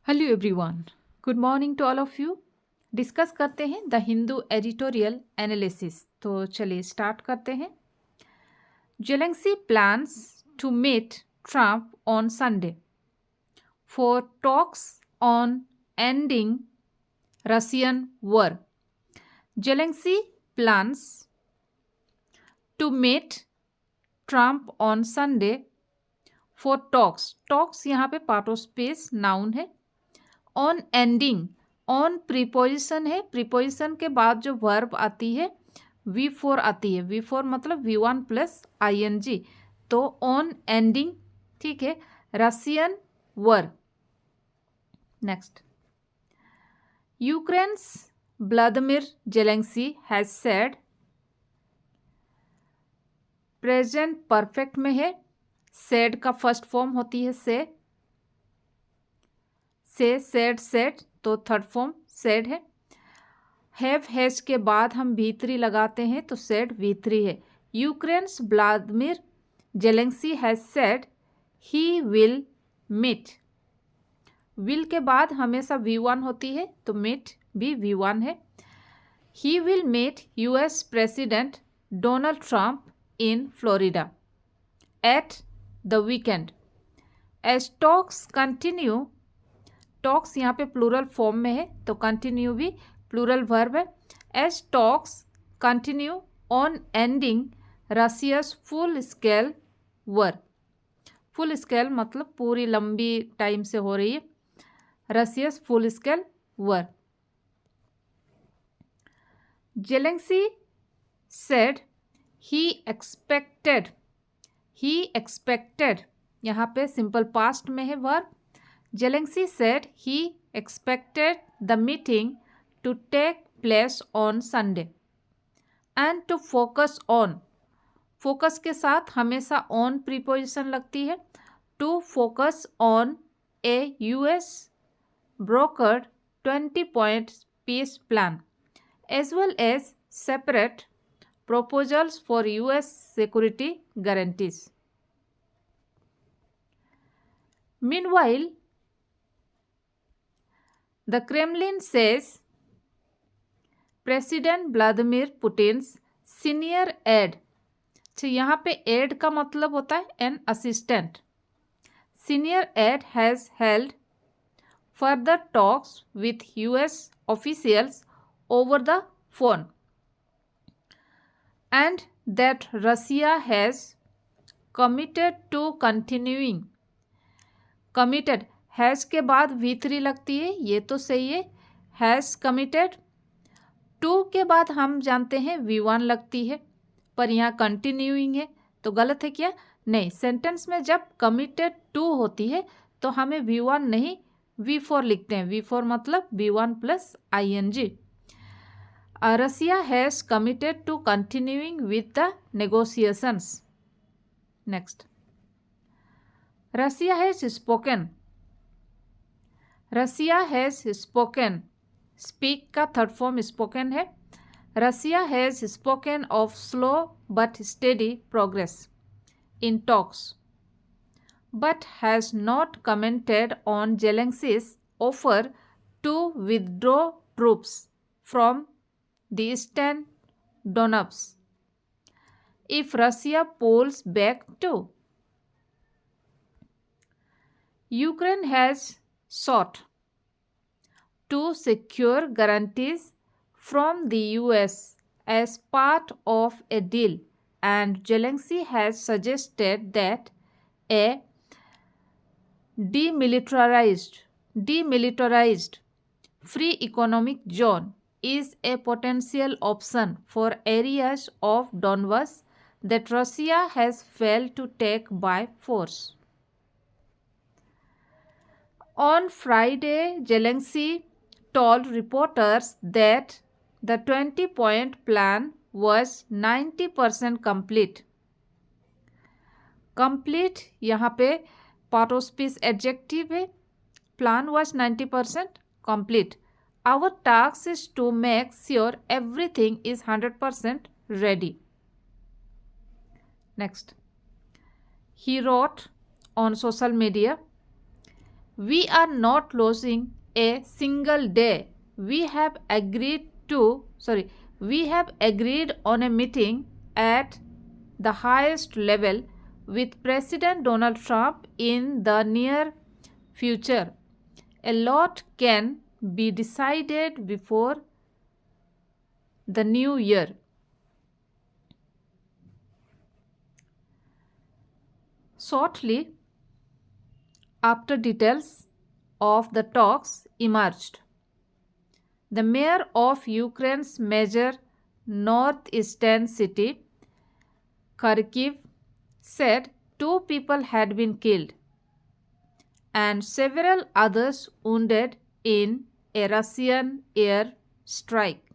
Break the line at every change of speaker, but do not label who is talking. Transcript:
Hello everyone, good morning to all of you. Discuss करते हैं the Hindu editorial analysis. तो चलिए स्टार्ट करते हैं। Zelensky plans to meet Trump on Sunday for talks on ending Russian war. Zelensky plans to meet Trump on Sunday for talks यहाँ पे part of speech noun है। On ending, on preposition है, preposition के बाद जो verb आती है V4 आती है। V4 मतलब V1 प्लस ING। तो ऑन एंडिंग, ठीक है, Russian war. Next, Ukraine's Vladimir Zelensky has said, present perfect में है, सेड का फर्स्ट फॉर्म होती है से, सेड, सेड, तो थर्ड फॉर्म सेड है। हैज के बाद हम V3 लगाते हैं तो सेड V3 है। Ukraine's Vladimir Zelensky has said he will meet, will के बाद हमेशा V1 होती है तो मीट भी V1 है। He will meet US president Donald Trump in Florida at the weekend as talks continue. Talks यहाँ पे प्लूरल फॉर्म में है तो कंटिन्यू भी प्लूरल वर्ब है। As talks continue on ending Russia's full scale war. Full scale मतलब पूरी लंबी टाइम से हो रही है Russia's full scale war. Zelensky said he expected, यहाँ पे सिंपल पास्ट में है verb. Zelensky said he expected the meeting to take place on Sunday and to focus on, focus के साथ हमेशा on प्रीपोजिशन लगती है, to focus on a US brokered 20-point peace plan as well as separate proposals for US security guarantees. Meanwhile, the Kremlin says president Vladimir Putin senior aide, तो यहाँ पे aide का मतलब होता है an assistant. Senior aide has held further talks with US officials over the phone and that Russia has committed to continuing. Committed, has के बाद V3 लगती है, ये तो सही है, हैज कमिटेड। टू के बाद हम जानते हैं V1 लगती है, पर यहाँ कंटिन्यूइंग है तो गलत है क्या? नहीं, सेंटेंस में जब कमिटेड टू होती है तो हमें V1 नहीं V4 लिखते हैं। V4 मतलब V1 plus ING। Russia has committed to continuing with the negotiations. Next, Russia has spoken, Russia has spoken, speak का थर्ड फॉर्म स्पोकन है। Russia has spoken of slow but steady progress in talks but has not commented on Zelensky's offer to withdraw troops from the eastern Donbas if Russia pulls back too. Ukraine has sought to secure guarantees from the US as part of a deal, and Zelensky has suggested that a demilitarized free economic zone is a potential option for areas of Donbass that Russia has failed to take by force. On Friday, Zelensky told reporters that the 20-point plan was 90% complete. Complete यहाँ पे part of speech adjective है, plan was 90% complete. Our task is to make sure everything is 100% ready. Next, he wrote on social media, We are not losing a single day. We have agreed on a meeting at the highest level with President Donald Trump in the near future. A lot can be decided before the new year. Shortly after details of the talks emerged, the mayor of Ukraine's major northeastern city, Kharkiv, said 2 people had been killed and several others wounded in a Russian air strike.